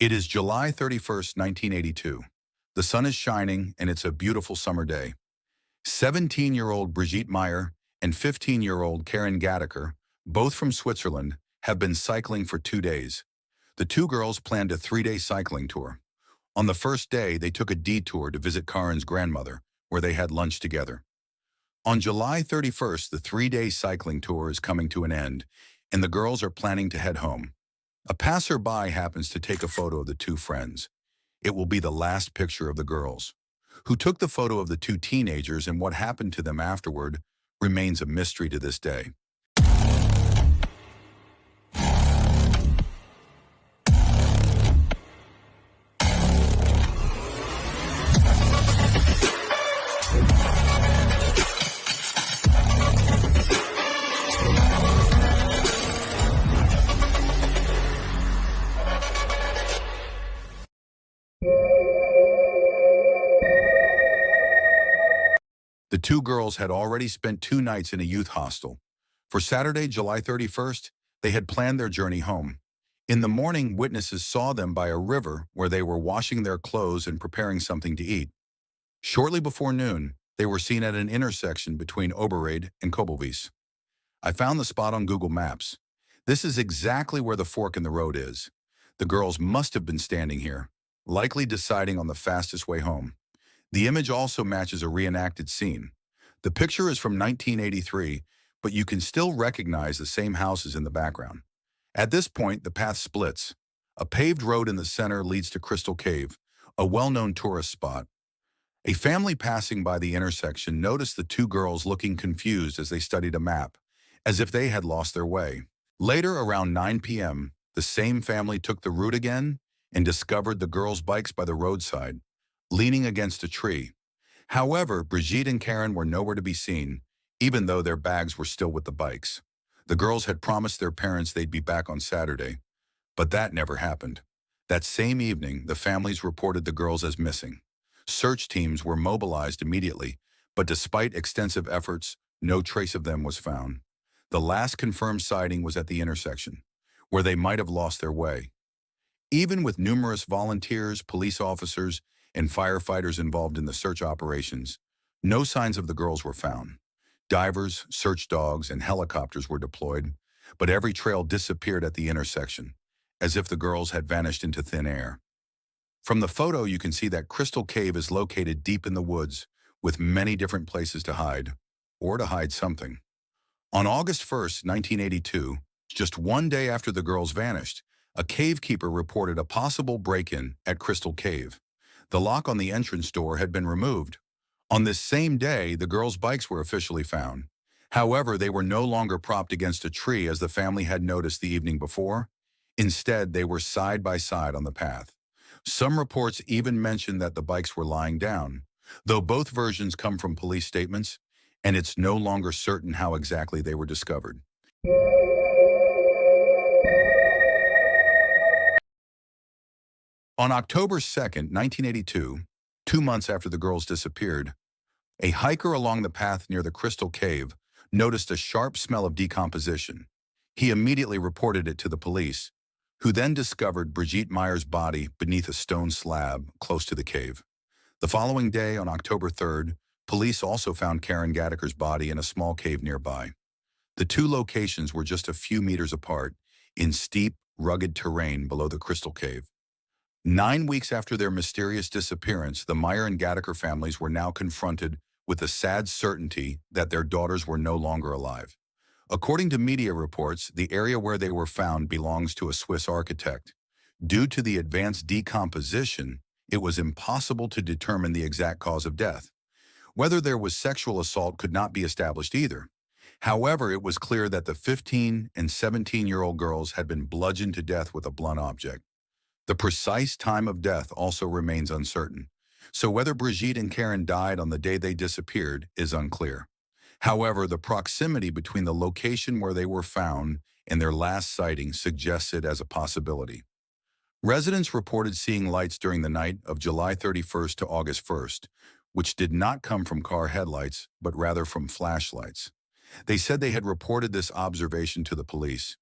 It is July 31st, 1982. The sun is shining and it's a beautiful summer day. 17-year-old Brigitte Meier and 15-year-old Karin Gattiker, both from Switzerland, have been cycling for 2 days. The two girls planned a 3-day cycling tour. On the first day, they took a detour to visit Karin's grandmother, where they had lunch together. On July 31st, the 3-day cycling tour is coming to an end, and the girls are planning to head home. A passerby happens to take a photo of the two friends. It will be the last picture of the girls. Who took the photo of the two teenagers and what happened to them afterward remains a mystery to this day. The two girls had already spent 2 nights in a youth hostel. For Saturday, July 31st, they had planned their journey home. In the morning, witnesses saw them by a river where they were washing their clothes and preparing something to eat. Shortly before noon, they were seen at an intersection between Oberrade and Kobelwies. I found the spot on Google Maps. This is exactly where the fork in the road is. The girls must have been standing here, likely deciding on the fastest way home. The image also matches a reenacted scene. The picture is from 1983, but you can still recognize the same houses in the background. At this point, the path splits. A paved road in the center leads to Crystal Cave, a well-known tourist spot. A family passing by the intersection noticed the two girls looking confused as they studied a map, as if they had lost their way. Later, around 9 p.m., the same family took the route again and discovered the girls' bikes by the roadside, leaning against a tree. However, Brigitte and Karin were nowhere to be seen, even though their bags were still with the bikes. The girls had promised their parents they'd be back on Saturday, but that never happened. That same evening, the families reported the girls as missing. Search teams were mobilized immediately, but despite extensive efforts, no trace of them was found. The last confirmed sighting was at the intersection, where they might have lost their way. Even with numerous volunteers, police officers, and firefighters involved in the search operations, no signs of the girls were found. Divers, search dogs, and helicopters were deployed, but every trail disappeared at the intersection, as if the girls had vanished into thin air. From the photo, you can see that Crystal Cave is located deep in the woods, with many different places to hide, or to hide something. On August 1st, 1982, just 1 day after the girls vanished, a cavekeeper reported a possible break-in at Crystal Cave. The lock on the entrance door had been removed. On this same day, the girls' bikes were officially found. However, they were no longer propped against a tree as the family had noticed the evening before. Instead, they were side by side on the path. Some reports even mentioned that the bikes were lying down, though both versions come from police statements, and it's no longer certain how exactly they were discovered. On October 2nd, 1982, 2 months after the girls disappeared, a hiker along the path near the Crystal Cave noticed a sharp smell of decomposition. He immediately reported it to the police, who then discovered Brigitte Meier's body beneath a stone slab close to the cave. The following day, on October 3rd, police also found Karin Gattiker's body in a small cave nearby. The two locations were just a few meters apart, in steep, rugged terrain below the Crystal Cave. 9 weeks after their mysterious disappearance, the Meier and Gattiker families were now confronted with the sad certainty that their daughters were no longer alive. According to media reports, the area where they were found belongs to a Swiss architect. Due to the advanced decomposition, it was impossible to determine the exact cause of death. Whether there was sexual assault could not be established either. However, it was clear that the 15 and 17-year-old girls had been bludgeoned to death with a blunt object. The precise time of death also remains uncertain, so whether Brigitte and Karin died on the day they disappeared is unclear. However, the proximity between the location where they were found and their last sighting suggests it as a possibility. Residents reported seeing lights during the night of July 31st to August 1st, which did not come from car headlights, but rather from flashlights. They said they had reported this observation to the police.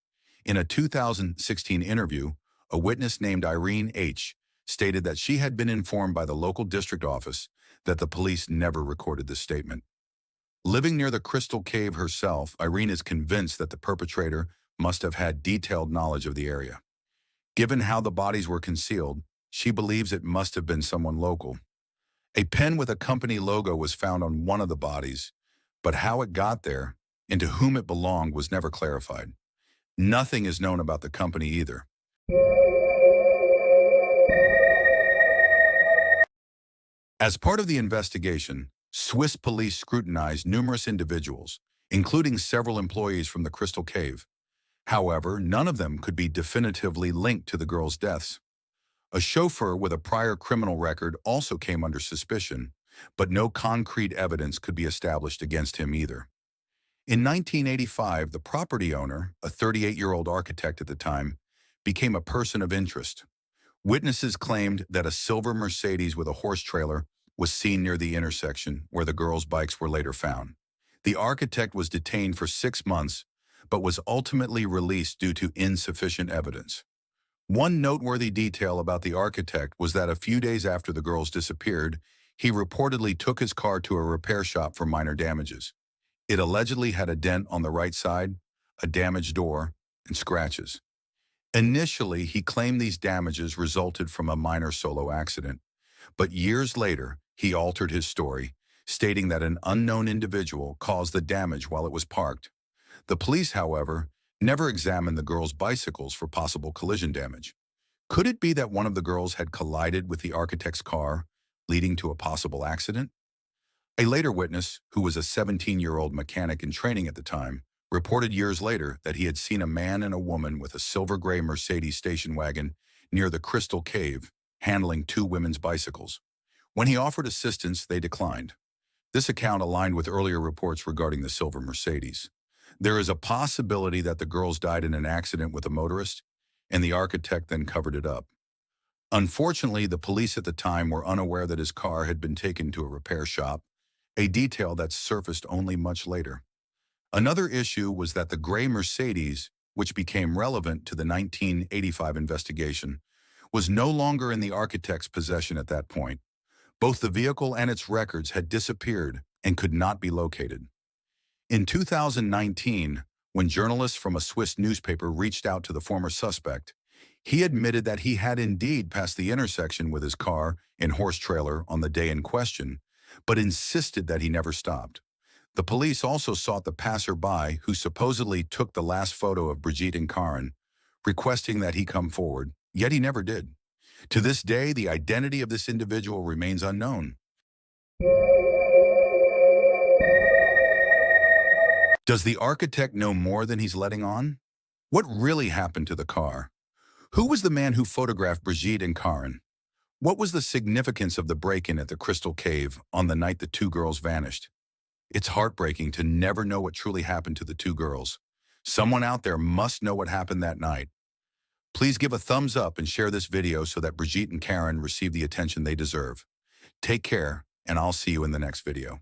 In a 2016 interview, a witness named Irene H. stated that she had been informed by the local district office that the police never recorded this statement. Living near the Crystal Cave herself, Irene is convinced that the perpetrator must have had detailed knowledge of the area. Given how the bodies were concealed, she believes it must have been someone local. A pen with a company logo was found on one of the bodies, but how it got there and to whom it belonged was never clarified. Nothing is known about the company either. As part of the investigation, Swiss police scrutinized numerous individuals, including several employees from the Crystal Cave. However, none of them could be definitively linked to the girls' deaths. A chauffeur with a prior criminal record also came under suspicion, but no concrete evidence could be established against him either. In 1985, the property owner, a 38-year-old architect at the time, became a person of interest. Witnesses claimed that a silver Mercedes with a horse trailer was seen near the intersection where the girls' bikes were later found. The architect was detained for 6 months, but was ultimately released due to insufficient evidence. One noteworthy detail about the architect was that a few days after the girls disappeared, he reportedly took his car to a repair shop for minor damages. It allegedly had a dent on the right side, a damaged door, and scratches. Initially, he claimed these damages resulted from a minor solo accident, but years later, he altered his story, stating that an unknown individual caused the damage while it was parked. The police, however, never examined the girls' bicycles for possible collision damage. Could it be that one of the girls had collided with the architect's car, leading to a possible accident? A later witness, who was a 17-year-old mechanic in training at the time, reported years later that he had seen a man and a woman with a silver-gray Mercedes station wagon near the Crystal Cave, handling 2 women's bicycles. When he offered assistance, they declined. This account aligned with earlier reports regarding the silver Mercedes. There is a possibility that the girls died in an accident with a motorist, and the architect then covered it up. Unfortunately, the police at the time were unaware that his car had been taken to a repair shop, a detail that surfaced only much later. Another issue was that the gray Mercedes, which became relevant to the 1985 investigation, was no longer in the architect's possession at that point. Both the vehicle and its records had disappeared and could not be located. In 2019, when journalists from a Swiss newspaper reached out to the former suspect, he admitted that he had indeed passed the intersection with his car and horse trailer on the day in question, but insisted that he never stopped. The police also sought the passerby who supposedly took the last photo of Brigitte and Karin, requesting that he come forward, yet he never did. To this day, the identity of this individual remains unknown. Does the architect know more than he's letting on? What really happened to the car? Who was the man who photographed Brigitte and Karin? What was the significance of the break-in at the Crystal Cave on the night the 2 girls vanished? It's heartbreaking to never know what truly happened to the 2 girls. Someone out there must know what happened that night. Please give a thumbs up and share this video so that Brigitte and Karin receive the attention they deserve. Take care, and I'll see you in the next video.